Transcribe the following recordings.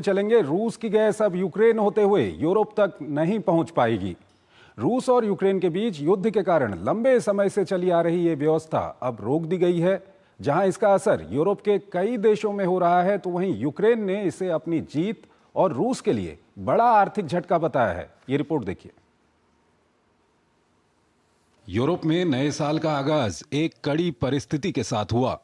चलेंगे। रूस की गैस अब यूक्रेन होते हुए यूरोप तक नहीं पहुंच पाएगी। रूस और यूक्रेन के बीच युद्ध के कारण लंबे समय से चली आ रही ये व्यवस्था अब रोक दी गई है। जहां इसका असर यूरोप के कई देशों में हो रहा है, तो वहीं यूक्रेन ने इसे अपनी जीत और रूस के लिए बड़ा आर्थिक झटका बताया है। ये रिपोर्ट देखिए। यूरोप में नए साल का आगाज एक कड़ी परिस्थिति के साथ हुआ।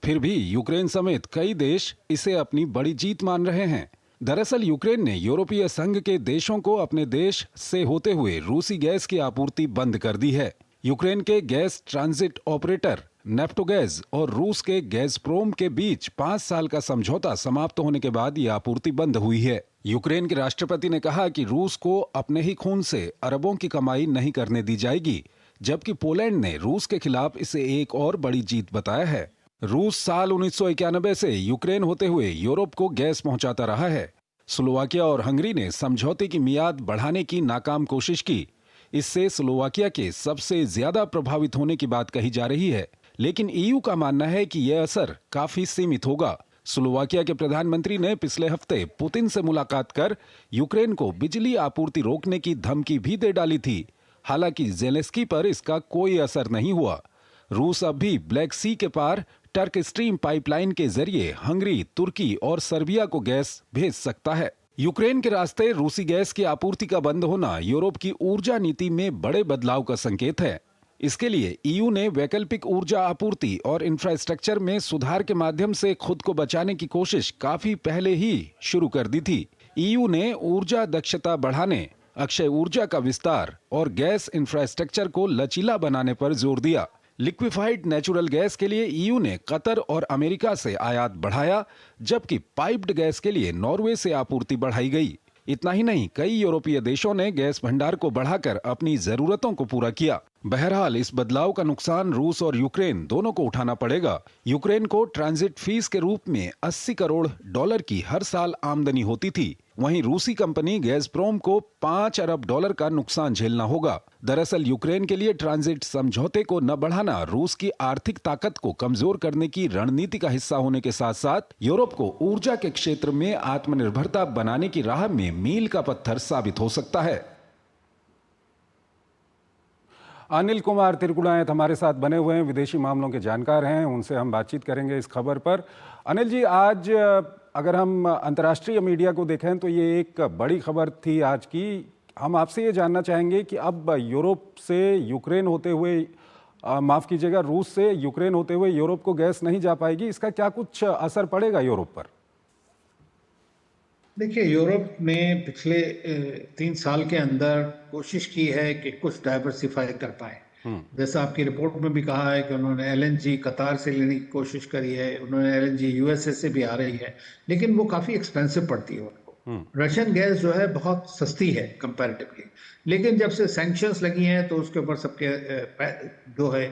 फिर भी यूक्रेन समेत कई देश इसे अपनी बड़ी जीत मान रहे हैं। दरअसल यूक्रेन ने यूरोपीय संघ के देशों को अपने देश से होते हुए रूसी गैस की आपूर्ति बंद कर दी है। यूक्रेन के गैस ट्रांजिट ऑपरेटर नेफ्टोगैज और रूस के गैज़प्रोम के बीच 5 साल का समझौता समाप्त होने के बाद ये आपूर्ति बंद हुई है। यूक्रेन के राष्ट्रपति ने कहा कि रूस को अपने ही खून से अरबों की कमाई नहीं करने दी जाएगी, जबकि पोलैंड ने रूस के खिलाफ इसे एक और बड़ी जीत बताया है। रूस साल 1991 से यूक्रेन होते हुए यूरोप को गैस पहुंचाता रहा है। स्लोवाकिया और हंगरी ने समझौते की मियाद बढ़ाने की नाकाम कोशिश की। इससे स्लोवाकिया के सबसे ज्यादा प्रभावित होने की बात कही जा रही है, लेकिन ईयू का मानना है कि यह असर काफी सीमित होगा। स्लोवाकिया के प्रधानमंत्री ने पिछले हफ्ते पुतिन से मुलाकात कर यूक्रेन को बिजली आपूर्ति रोकने की धमकी भी दे डाली थी। हालांकि ज़ेलेंस्की पर इसका कोई असर नहीं हुआ। रूस अब भी ब्लैक सी के पार टर्क स्ट्रीम पाइपलाइन के जरिए हंगरी, तुर्की और सर्बिया को गैस भेज सकता है। यूक्रेन के रास्ते रूसी गैस की आपूर्ति का बंद होना यूरोप की ऊर्जा नीति में बड़े बदलाव का संकेत है। इसके लिए ईयू ने वैकल्पिक ऊर्जा आपूर्ति और इंफ्रास्ट्रक्चर में सुधार के माध्यम से खुद को बचाने की कोशिश काफी पहले ही शुरू कर दी थी। ईयू ने ऊर्जा दक्षता बढ़ाने, अक्षय ऊर्जा का विस्तार और गैस इंफ्रास्ट्रक्चर को लचीला बनाने पर जोर दिया। लिक्विफाइड नेचुरल गैस के लिए ईयू ने कतर और अमेरिका से आयात बढ़ाया, जबकि पाइप्ड गैस के लिए नॉर्वे से आपूर्ति बढ़ाई गई। इतना ही नहीं, कई यूरोपीय देशों ने गैस भंडार को बढ़ाकर अपनी जरूरतों को पूरा किया। बहरहाल इस बदलाव का नुकसान रूस और यूक्रेन दोनों को उठाना पड़ेगा। यूक्रेन को ट्रांजिट फीस के रूप में 80 करोड़ डॉलर की हर साल आमदनी होती थी। वहीं रूसी कंपनी गैज़प्रोम को 5 अरब डॉलर का नुकसान झेलना होगा। दरअसल यूक्रेन के लिए ट्रांजिट समझौते को न बढ़ाना रूस की आर्थिक ताकत को कमजोर करने की रणनीति का हिस्सा होने के साथ साथ यूरोप को ऊर्जा के क्षेत्र में आत्मनिर्भरता बनाने की राह में मील का पत्थर साबित हो सकता है। अनिल कुमार तिरकुड़ायत हमारे साथ बने हुए हैं, विदेशी मामलों के जानकार हैं। उनसे हम बातचीत करेंगे इस खबर पर। अनिल जी, आज अगर हम अंतर्राष्ट्रीय मीडिया को देखें तो ये एक बड़ी खबर थी आज की। हम आपसे ये जानना चाहेंगे कि अब यूरोप से यूक्रेन होते हुए माफ़ कीजिएगा, रूस से यूक्रेन होते हुए यूरोप को गैस नहीं जा पाएगी। इसका क्या कुछ असर पड़ेगा यूरोप पर? देखिए, यूरोप ने पिछले 3 साल के अंदर कोशिश की है कि कुछ डाइवर्सिफाई कर पाए। जैसा आपकी रिपोर्ट में भी कहा है कि उन्होंने एलएनजी कतार से लेने की कोशिश करी है, उन्होंने एलएनजी यूएसए से भी आ रही है, लेकिन वो काफ़ी एक्सपेंसिव पड़ती है उनको। रशियन गैस जो है बहुत सस्ती है कंपैरेटिवली, लेकिन जब से सैंक्शंस लगी हैं तो उसके ऊपर सबके जो है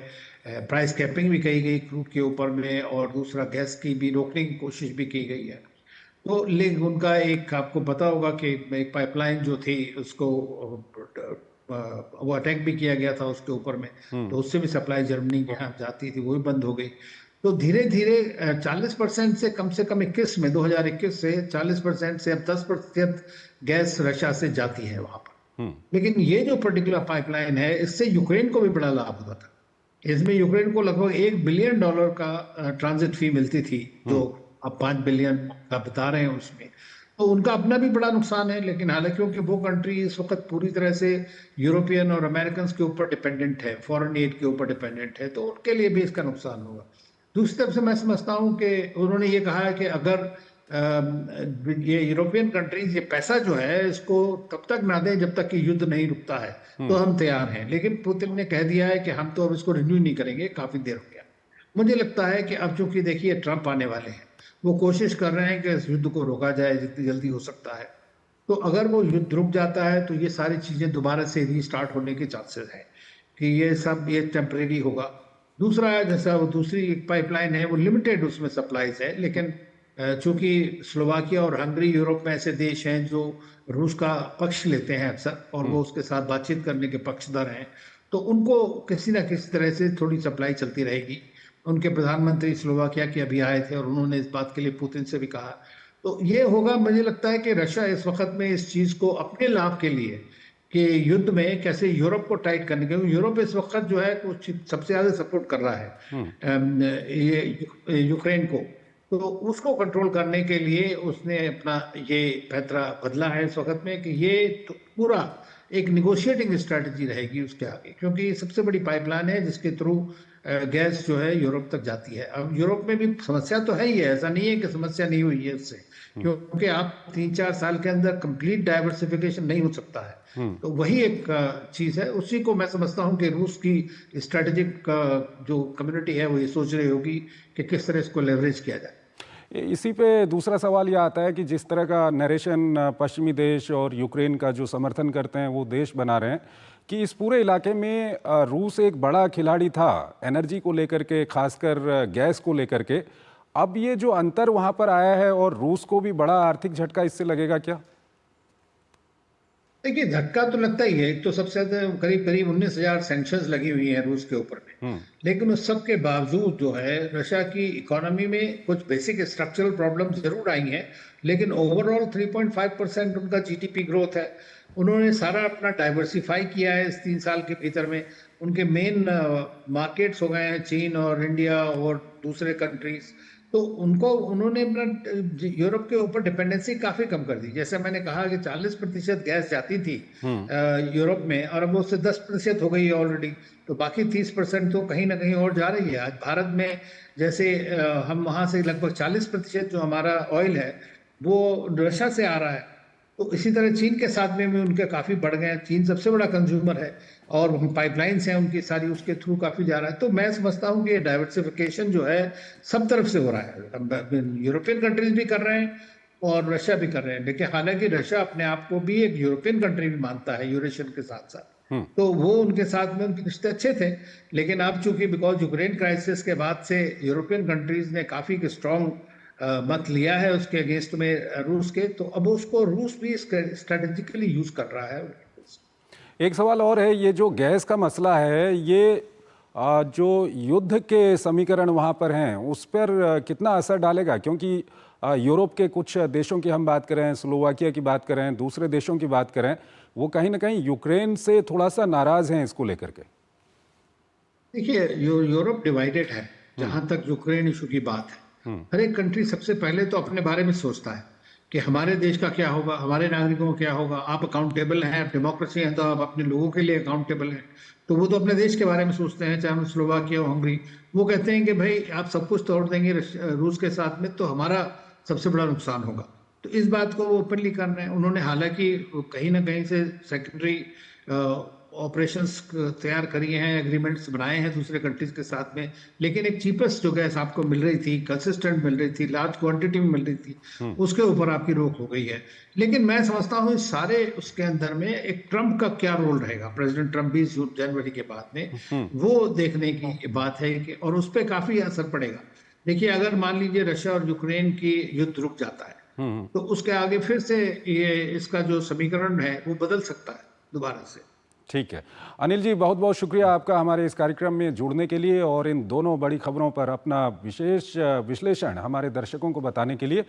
प्राइस कैपिंग भी कही गई क्रूड के ऊपर में, और दूसरा गैस की भी रोकने की कोशिश भी की गई है। तो लेकिन उनका एक, आपको पता होगा कि एक पाइपलाइन जो थी उसको वो अटैक भी किया गया था उसके ऊपर में, तो उससे भी सप्लाई जर्मनी के यहाँ जाती थी, वो भी बंद हो गई। तो धीरे धीरे 40% से कम 21 में 2021 से 40% से अब 10% गैस रशिया से जाती है वहां पर। लेकिन ये जो पर्टिकुलर पाइपलाइन है, इससे यूक्रेन को भी बड़ा लाभ हुआ था। इसमें यूक्रेन को लगभग $1 बिलियन का ट्रांजिट फी मिलती थी, जो अब 5 बिलियन का बता रहे हैं उसमें। तो उनका अपना भी बड़ा नुकसान है, लेकिन हालांकि क्योंकि वो कंट्री इस वक्त पूरी तरह से यूरोपियन और अमेरिकन के ऊपर डिपेंडेंट है, फॉरेन एड के ऊपर डिपेंडेंट है, तो उनके लिए भी इसका नुकसान होगा। दूसरी तरफ से मैं समझता हूँ कि उन्होंने ये कहा है कि अगर ये यूरोपियन कंट्रीज ये पैसा जो है इसको तब तक ना दें जब तक कि युद्ध नहीं रुकता है, तो हम तैयार हैं। लेकिन पुतिन ने कह दिया है कि हम तो अब इसको रिन्यू नहीं करेंगे, काफी देर हो गया। मुझे लगता है कि अब चूंकि देखिए ट्रंप आने वाले हैं, वो कोशिश कर रहे हैं कि इस युद्ध को रोका जाए जितनी जल्दी हो सकता है। तो अगर वो युद्ध रुक जाता है तो ये सारी चीजें दोबारा से रीस्टार्ट होने के चांसेस हैं कि ये सब ये टेम्परेरी होगा। दूसरा है, जैसा वो दूसरी पाइपलाइन है वो लिमिटेड उसमें सप्लाईज है, लेकिन चूंकि स्लोवाकिया और हंगरी यूरोप में ऐसे देश हैं जो रूस का पक्ष लेते हैं अक्सर, और वो उसके साथ बातचीत करने के पक्षधर हैं, तो उनको किसी ना किसी तरह से थोड़ी सप्लाई चलती रहेगी। उनके प्रधानमंत्री स्लोवाकिया के अभी आए थे और उन्होंने इस बात के लिए पुतिन से भी कहा। तो ये होगा, मुझे लगता है कि रशिया इस वक्त में इस चीज को अपने लाभ के लिए कि युद्ध में कैसे यूरोप को टाइट करने के, क्योंकि यूरोप इस वक्त जो है कुछ सबसे ज्यादा सपोर्ट कर रहा है ये यूक्रेन को। तो उसको कंट्रोल करने के लिए उसने अपना ये पैंतरा बदला है इस वक्त में कि ये तो पूरा एक निगोशिएटिंग स्ट्रेटजी रहेगी उसके आगे, क्योंकि ये सबसे बड़ी पाइपलाइन है जिसके थ्रू गैस जो है यूरोप तक जाती है। अब यूरोप में भी समस्या तो है ही है, ऐसा नहीं है कि समस्या नहीं हुई है उससे, क्योंकि आप 3-4 साल के अंदर कंप्लीट डाइवर्सिफिकेशन नहीं हो सकता है। तो वही एक चीज है, उसी को मैं समझता हूँ कि रूस की स्ट्रेटेजिक जो कम्युनिटी है वो ये सोच रही होगी कि किस तरह इसको लेवरेज किया जाए। इसी पे दूसरा सवाल ये आता है कि जिस तरह का नरेशन पश्चिमी देश और यूक्रेन का जो समर्थन करते हैं वो देश बना रहे हैं कि इस पूरे इलाके में रूस एक बड़ा खिलाड़ी था एनर्जी को लेकर के, खासकर गैस को लेकर के। अब ये जो अंतर वहां पर आया है और रूस को भी बड़ा आर्थिक झटका इससे लगेगा क्या? देखिए, धक्का तो लगता ही है। एक तो सबसे ज्यादा करीब करीब 19,000 सैंक्शंस लगी हुई हैं रूस के ऊपर में, लेकिन उस सब के बावजूद जो है रशिया की इकोनॉमी में कुछ बेसिक स्ट्रक्चरल प्रॉब्लम जरूर आई हैं, लेकिन ओवरऑल 3.5% उनका जीडीपी ग्रोथ है। उन्होंने सारा अपना डाइवर्सिफाई किया है इस 3 साल के भीतर में। उनके मेन मार्केट्स हो गए हैं चीन और इंडिया और दूसरे कंट्रीज। तो उन्होंने अपना यूरोप के ऊपर डिपेंडेंसी काफी कम कर दी। जैसे मैंने कहा कि 40% गैस जाती थी यूरोप में, और अब उससे 10% हो गई है ऑलरेडी। तो बाकी 30% तो कहीं ना कहीं और जा रही है। आज भारत में जैसे हम वहां से लगभग 40% जो हमारा ऑयल है वो रशिया से आ रहा है। तो इसी तरह चीन के साथ में भी उनके काफी बढ़ गए हैं। चीन सबसे बड़ा कंज्यूमर है और पाइपलाइंस हैं उनकी सारी, उसके थ्रू काफी जा रहा है। तो मैं समझता हूँ कि डाइवर्सिफिकेशन जो है सब तरफ से हो रहा है। यूरोपियन कंट्रीज भी कर रहे हैं और रशिया भी कर रहे हैं। देखिए, हालांकि रशिया अपने आप को भी एक यूरोपियन कंट्री भी मानता है यूरेशियन के साथ साथ। तो वो उनके साथ में उनके रिश्ते अच्छे थे, लेकिन अब चूंकि बिकॉज यूक्रेन क्राइसिस के बाद से यूरोपियन कंट्रीज ने काफी स्ट्रॉन्ग मत लिया है उसके अगेंस्ट में रूस के, तो अब उसको रूस भी स्ट्रेटेजिकली यूज कर रहा है। एक सवाल और है, ये जो गैस का मसला है ये जो युद्ध के समीकरण वहाँ पर हैं उस पर कितना असर डालेगा? क्योंकि यूरोप के कुछ देशों की हम बात करें, स्लोवाकिया की बात करें, दूसरे देशों की बात करें, वो कहीं ना कहीं यूक्रेन से थोड़ा सा नाराज हैं इसको लेकर के। देखिए, यूरोप डिवाइडेड है जहां तक यूक्रेन इशू की बात है। हर एक कंट्री सबसे पहले तो अपने बारे में सोचता है कि हमारे देश का क्या होगा, हमारे नागरिकों को क्या होगा। आप अकाउंटेबल हैं, आप डेमोक्रेसी हैं, तो आप अपने लोगों के लिए अकाउंटेबल हैं। तो वो तो अपने देश के बारे में सोचते हैं, चाहे स्लोवाकिया हो, हंगरी। वो कहते हैं कि भाई आप सब कुछ तोड़ देंगे रूस के साथ में तो हमारा सबसे बड़ा नुकसान होगा। तो इस बात को वो ओपनली कर रहे हैं। उन्होंने हालांकि कहीं ना कहीं से सेकेंडरी ऑपरेशंस तैयार करी हैं, एग्रीमेंट्स बनाए हैं दूसरे कंट्रीज के साथ में, लेकिन एक चीपेस्ट जो गैस आपको मिल रही थी, कंसिस्टेंट मिल रही थी, लार्ज क्वांटिटी में मिल रही थी, उसके ऊपर आपकी रोक हो गई है। लेकिन मैं समझता हूँ इस सारे उसके अंदर में एक ट्रंप का क्या रोल रहेगा, प्रेसिडेंट ट्रंप 20 जनवरी के बाद में, वो देखने की बात है कि, और उस पर काफी असर पड़ेगा। देखिए, अगर मान लीजिए रशिया और यूक्रेन की युद्ध रुक जाता है तो उसके आगे फिर से ये इसका जो समीकरण है वो बदल सकता है दोबारा से। ठीक है अनिल जी, बहुत बहुत शुक्रिया आपका हमारे इस कार्यक्रम में जुड़ने के लिए और इन दोनों बड़ी खबरों पर अपना विशेष विश्लेषण हमारे दर्शकों को बताने के लिए।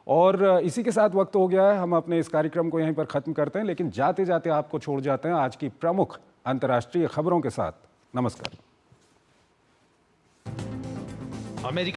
और इसी के साथ वक्त हो गया है, हम अपने इस कार्यक्रम को यहीं पर ख़त्म करते हैं, लेकिन जाते जाते आपको छोड़ जाते हैं आज की प्रमुख अंतर्राष्ट्रीय खबरों के साथ। नमस्कार।